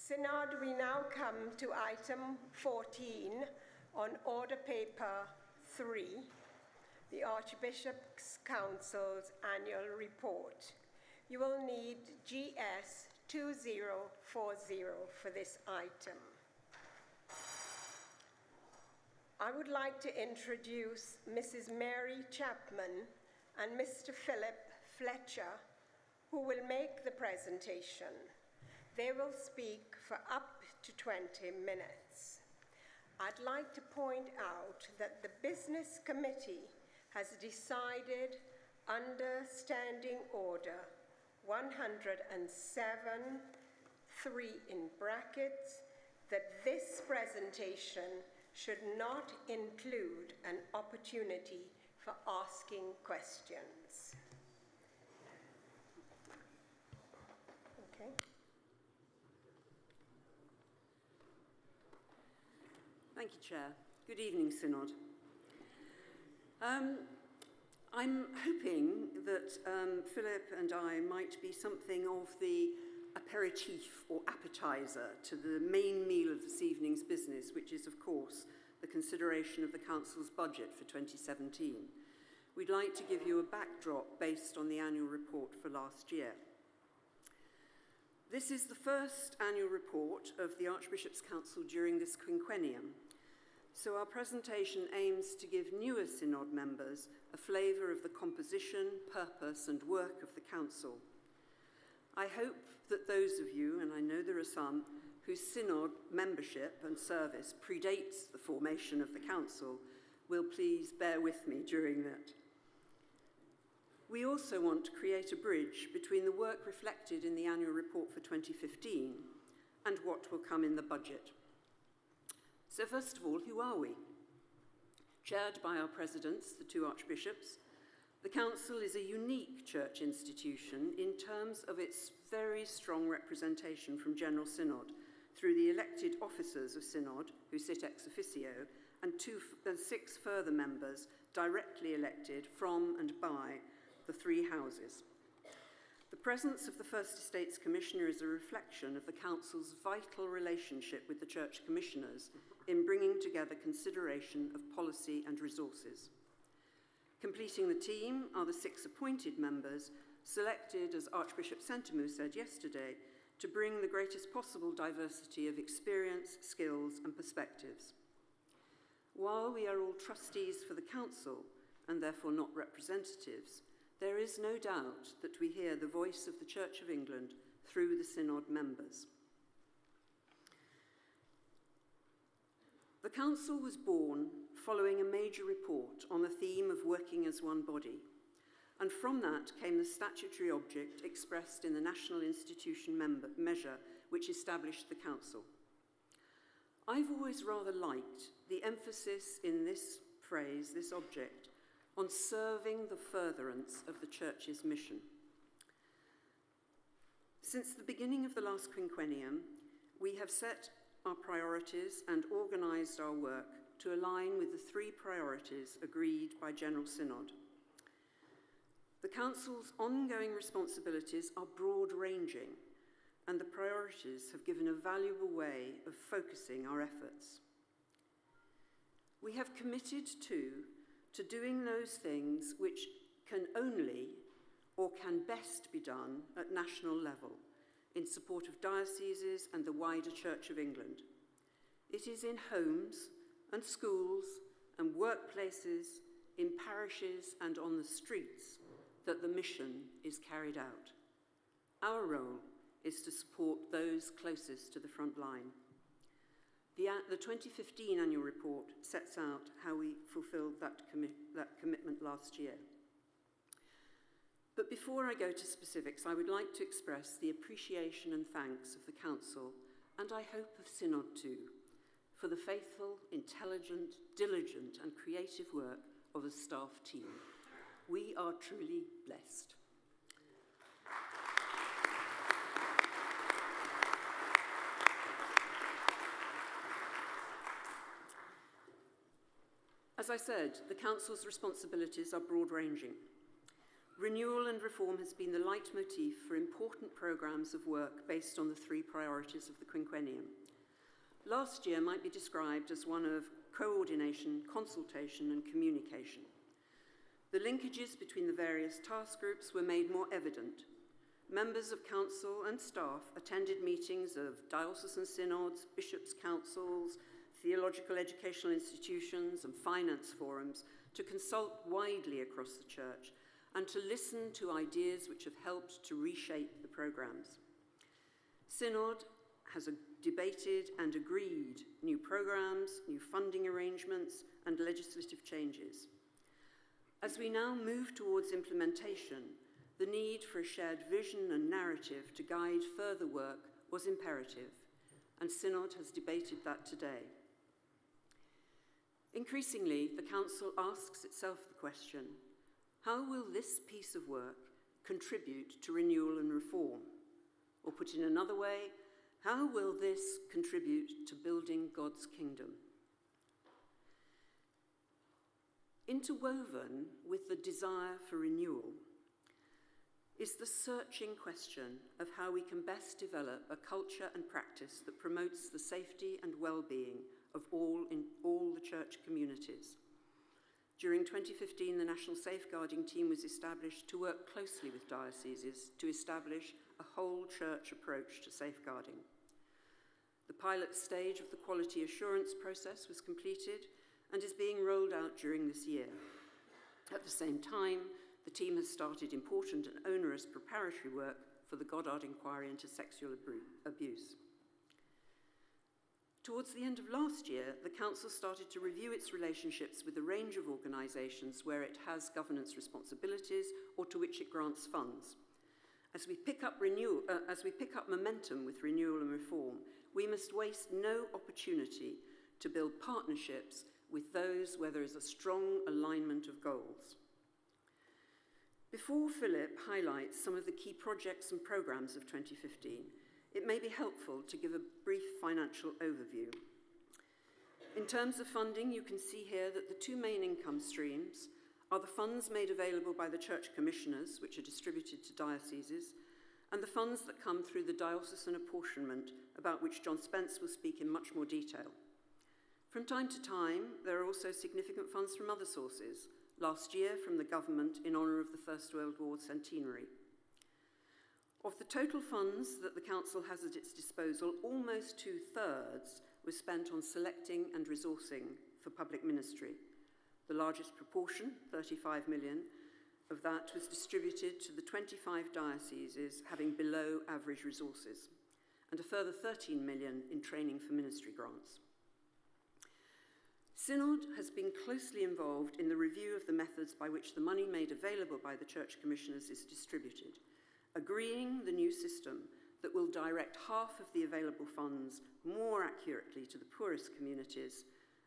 Synod, we now come to item 14 on Order Paper 3, the Archbishops Council's Annual Report. You will need GS 2040 for this item. I would like to introduce Mrs. Mary Chapman and Mr. Philip Fletcher, who will make the presentation. They will speak for up to 20 minutes. I'd like to point out that the Business Committee has decided under Standing Order 107(3) in brackets that this presentation should not include an opportunity for asking questions. Okay. Thank you, Chair. Good evening, Synod. I'm hoping that Philip and I might be something of the aperitif or appetizer to the main meal of this evening's business, which is, of course, the consideration of the Council's budget for 2017. We'd like to give you a backdrop based on the annual report for last year. This is the first annual report of the Archbishops Council during this quinquennium, so our presentation aims to give newer Synod members a flavour of the composition, purpose and work of the Council. I hope that those of you, and I know there are some, whose Synod membership and service predates the formation of the Council, will please bear with me during that. We also want to create a bridge between the work reflected in the annual report for 2015 and what will come in the budget. So first of all, who are we? Chaired by our presidents, the two archbishops, the Council is a unique church institution in terms of its very strong representation from General Synod through the elected officers of Synod, who sit ex officio, and 6 further members directly elected from and by the 3 houses. The presence of the First Estates Commissioner is a reflection of the Council's vital relationship with the Church Commissioners in bringing together consideration of policy and resources. Completing the team are the 6 appointed members, selected, as Archbishop Sentamu said yesterday, to bring the greatest possible diversity of experience, skills and perspectives. While we are all trustees for the Council, and therefore not representatives, there is no doubt that we hear the voice of the Church of England through the Synod members. The Council was born following a major report on the theme of working as one body, and from that came the statutory object expressed in the National Institution measure which established the Council. I've always rather liked the emphasis in this phrase, this object, on serving the furtherance of the Church's mission. Since the beginning of the last quinquennium, we have set our priorities and organised our work to align with the 3 priorities agreed by General Synod. The Council's ongoing responsibilities are broad-ranging, and the priorities have given a valuable way of focusing our efforts. We have committed to doing those things which can only or can best be done at national level in support of dioceses and the wider Church of England. It is in homes and schools and workplaces, in parishes and on the streets that the mission is carried out. Our role is to support those closest to the front line. The 2015 annual report sets out how we fulfilled that commitment last year. But before I go to specifics, I would like to express the appreciation and thanks of the Council, and I hope of Synod too, for the faithful, intelligent, diligent and creative work of the staff team. We are truly blessed. As I said, the Council's responsibilities are broad-ranging. Renewal and reform has been the leitmotif for important programmes of work based on the three priorities of the quinquennium. Last year might be described as one of coordination, consultation and communication. The linkages between the various task groups were made more evident. Members of council and staff attended meetings of diocesan synods, bishops' councils, theological educational institutions and finance forums to consult widely across the church and to listen to ideas which have helped to reshape the programmes. Synod has debated and agreed new programmes, new funding arrangements and legislative changes. As we now move towards implementation, the need for a shared vision and narrative to guide further work was imperative, and Synod has debated that today. Increasingly, the Council asks itself the question, how will this piece of work contribute to renewal and reform? Or put in another way, how will this contribute to building God's kingdom? Interwoven with the desire for renewal is the searching question of how we can best develop a culture and practice that promotes the safety and well-being of all in all the church communities. During 2015, the National Safeguarding Team was established to work closely with dioceses to establish a whole church approach to safeguarding. The pilot stage of the quality assurance process was completed and is being rolled out during this year. At the same time, the team has started important and onerous preparatory work for the Goddard inquiry into sexual abuse. Towards the end of last year, the Council started to review its relationships with a range of organisations where it has governance responsibilities or to which it grants funds. As we pick up momentum with renewal and reform, we must waste no opportunity to build partnerships with those where there is a strong alignment of goals. Before Philip highlights some of the key projects and programmes of 2015, it may be helpful to give a brief financial overview. In terms of funding, you can see here that the two main income streams are the funds made available by the Church Commissioners, which are distributed to dioceses, and the funds that come through the diocesan apportionment, about which John Spence will speak in much more detail. From time to time, there are also significant funds from other sources, last year from the government in honour of the First World War centenary. Of the total funds that the Council has at its disposal, almost 2/3 was spent on selecting and resourcing for public ministry. The largest proportion, 35 million, of that was distributed to the 25 dioceses having below average resources, and a further 13 million in training for ministry grants. Synod has been closely involved in the review of the methods by which the money made available by the Church Commissioners is distributed, agreeing the new system that will direct half of the available funds more accurately to the poorest communities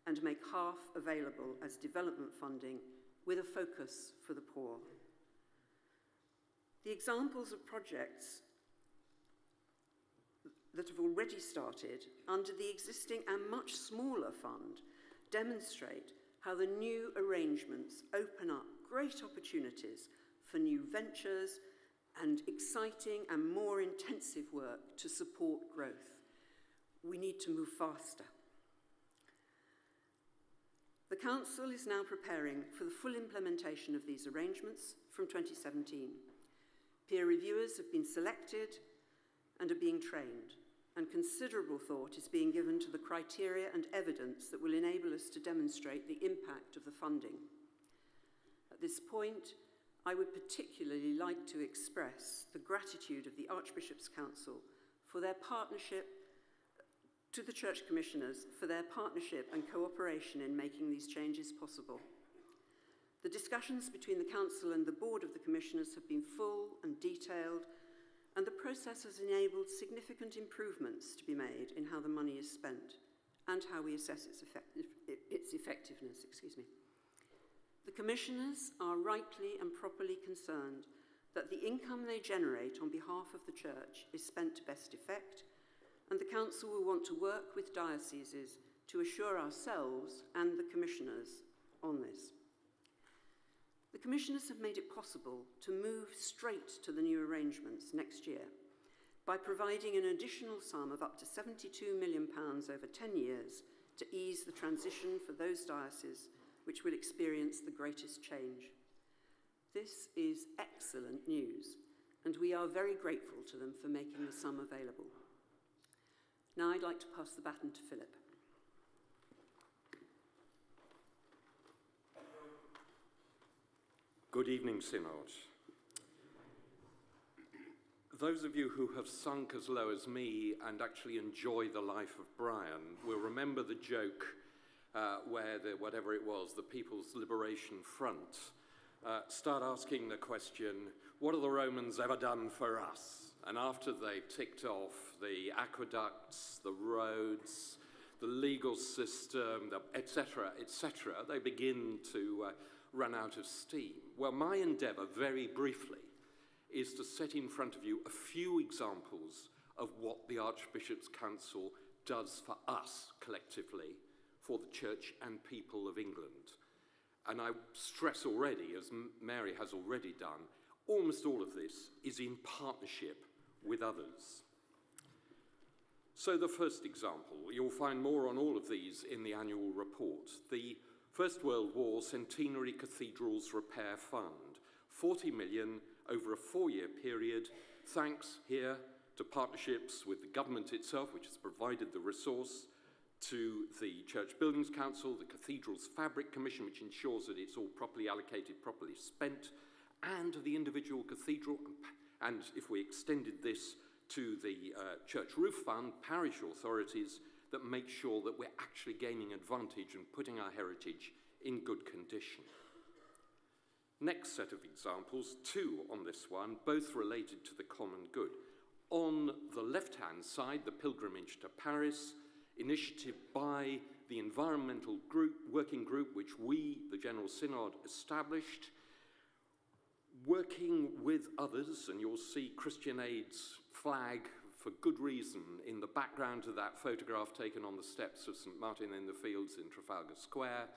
and make half available as development funding with a focus for the poor. The examples of projects that have already started under the existing and much smaller fund demonstrate how the new arrangements open up great opportunities for new ventures and exciting and more intensive work to support growth. We need to move faster. The Council is now preparing for the full implementation of these arrangements from 2017. Peer reviewers have been selected and are being trained, and considerable thought is being given to the criteria and evidence that will enable us to demonstrate the impact of the funding. At this point, I would particularly like to express the gratitude of the Archbishops' Council for their partnership, to the Church Commissioners for their partnership and cooperation in making these changes possible. The discussions between the Council and the Board of the Commissioners have been full and detailed, and the process has enabled significant improvements to be made in how the money is spent and how we assess its effectiveness. The Commissioners are rightly and properly concerned that the income they generate on behalf of the Church is spent to best effect, and the Council will want to work with dioceses to assure ourselves and the Commissioners on this. The Commissioners have made it possible to move straight to the new arrangements next year by providing an additional sum of up to £72 million over 10 years to ease the transition for those dioceses which will experience the greatest change. This is excellent news, and we are very grateful to them for making the sum available. Now I'd like to pass the baton to Philip. Good evening, Synod. Those of you who have sunk as low as me and actually enjoy the life of Brian will remember the joke where whatever it was, the People's Liberation Front, start asking the question, what have the Romans ever done for us? And after they've ticked off the aqueducts, the roads, the legal system, etc., they begin to run out of steam. Well, my endeavour, very briefly, is to set in front of you a few examples of what the Archbishops' Council does for us collectively, for the Church and people of England. And I stress already, as Mary has already done, almost all of this is in partnership with others. So the first example, you'll find more on all of these in the annual report. The First World War Centenary Cathedrals Repair Fund, 40 million over a 4-year period, thanks here to partnerships with the government itself, which has provided the resource, to the Church Buildings Council, the Cathedrals Fabric Commission, which ensures that it's all properly allocated, properly spent, and to the individual cathedral, and if we extended this to the Church Roof Fund, parish authorities, that make sure that we're actually gaining advantage and putting our heritage in good condition. Next set of examples, 2 on this one, both related to the common good. On the left-hand side, the pilgrimage to Paris, initiative by the environmental working group, which we, the General Synod, established, working with others, and you'll see Christian Aid's flag for good reason in the background of that photograph taken on the steps of St. Martin in the Fields in Trafalgar Square.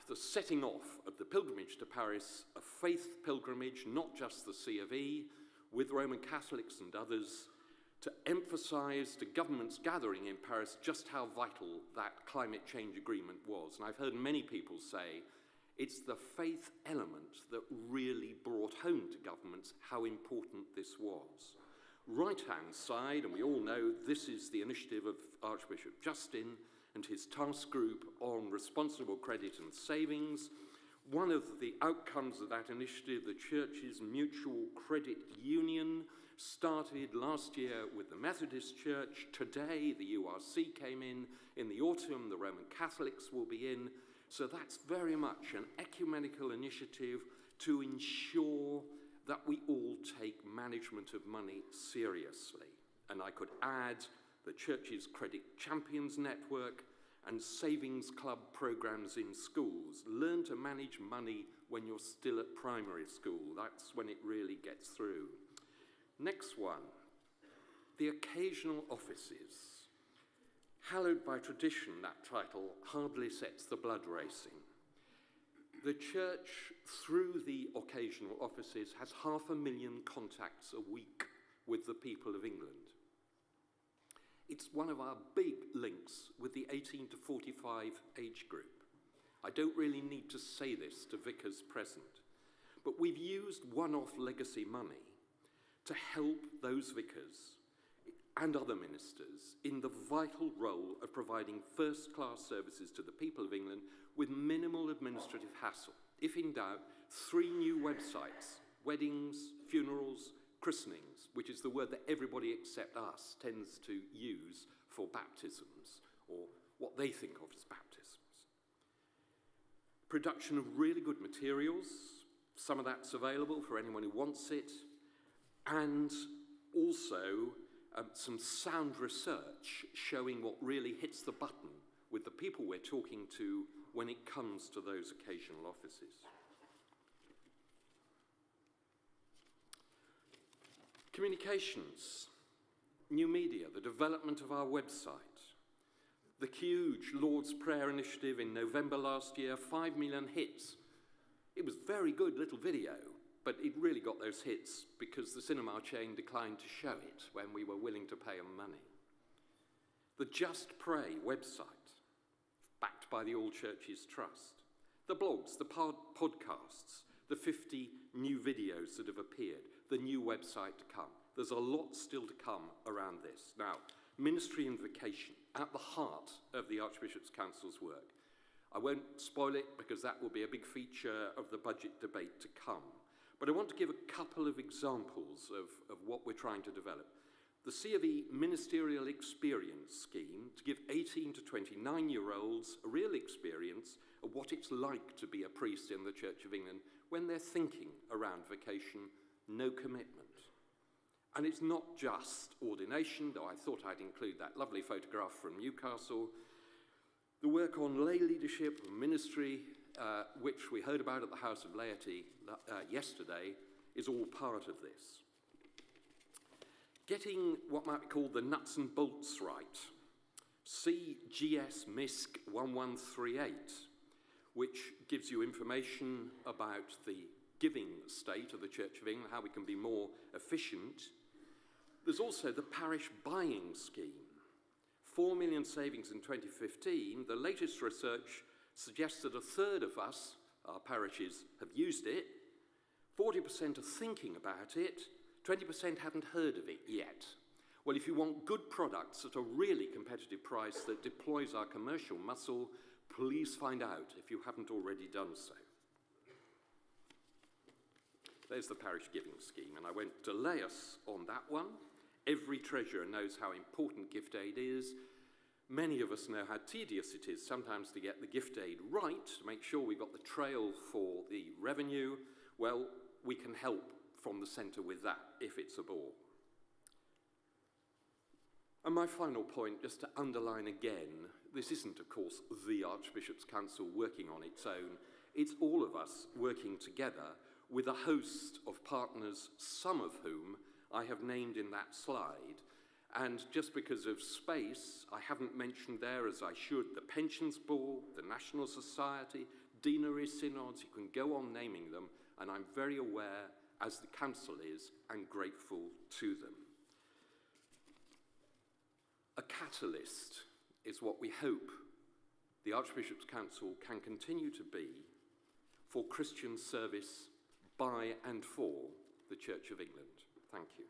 The setting off of the pilgrimage to Paris, a faith pilgrimage, not just the C of E, with Roman Catholics and others, to emphasise to governments gathering in Paris just how vital that climate change agreement was. And I've heard many people say it's the faith element that really brought home to governments how important this was. Right-hand side, and we all know this is the initiative of Archbishop Justin and his task group on responsible credit and savings. One of the outcomes of that initiative, the Church's Mutual Credit Union, started last year with the Methodist Church. Today, the URC came in the autumn, the Roman Catholics will be in. So that's very much an ecumenical initiative to ensure that we all take management of money seriously. And I could add the Church's Credit Champions Network and Savings Club programs in schools. Learn to manage money when you're still at primary school. That's when it really gets through. Next one, the occasional offices. Hallowed by tradition, that title hardly sets the blood racing. The Church, through the occasional offices, has 500,000 contacts a week with the people of England. It's one of our big links with the 18 to 45 age group. I don't really need to say this to vicars present, but we've used one-off legacy money to help those vicars and other ministers in the vital role of providing first-class services to the people of England with minimal administrative hassle. If in doubt, 3 new websites, weddings, funerals, christenings, which is the word that everybody except us tends to use for baptisms, or what they think of as baptisms. Production of really good materials, some of that's available for anyone who wants it, and also some sound research showing what really hits the button with the people we're talking to when it comes to those occasional offices. Communications, new media, the development of our website, the huge Lord's Prayer initiative in November last year, 5 million hits It was a very good little video, but it really got those hits because the cinema chain declined to show it when we were willing to pay them money. The Just Pray website, backed by the All Churches Trust. The blogs, the podcasts, the 50 new videos that have appeared, the new website to come. There's a lot still to come around this. Now, ministry and vocation, at the heart of the Archbishops' Council's work. I won't spoil it because that will be a big feature of the budget debate to come. But I want to give a couple of examples of what we're trying to develop. The C of E Ministerial Experience Scheme to give 18 to 29-year-olds a real experience of what it's like to be a priest in the Church of England when they're thinking around vocation, no commitment. And it's not just ordination, though I thought I'd include that lovely photograph from Newcastle. The work on lay leadership and ministry, which we heard about at the House of Laity yesterday, is all part of this. Getting what might be called the nuts and bolts right. See GS MISC 1138, which gives you information about the giving state of the Church of England, how we can be more efficient. There's also the parish buying scheme. 4 million savings in 2015. The latest research suggests that a third of us, our parishes, have used it. 40% are thinking about it. 20% haven't heard of it yet. Well, if you want good products at a really competitive price that deploys our commercial muscle, please find out if you haven't already done so. There's the parish giving scheme, and I won't delay us on that one. Every treasurer knows how important gift aid is. Many of us know how tedious it is sometimes to get the gift aid right, to make sure we've got the trail for the revenue. Well, we can help from the centre with that if it's a bore. And my final point, just to underline again, this isn't, of course, the Archbishops' Council working on its own. It's all of us working together with a host of partners, some of whom I have named in that slide. And just because of space, I haven't mentioned there, as I should, the Pensions Board, the National Society, Deanery Synods. You can go on naming them, and I'm very aware, as the Council is, and grateful to them. A catalyst is what we hope the Archbishops' Council can continue to be for Christian service by and for the Church of England. Thank you.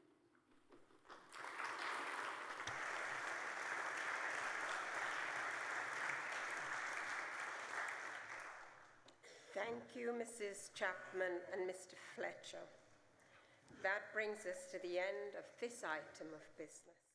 Thank you, Mrs. Chapman and Mr. Fletcher. That brings us to the end of this item of business.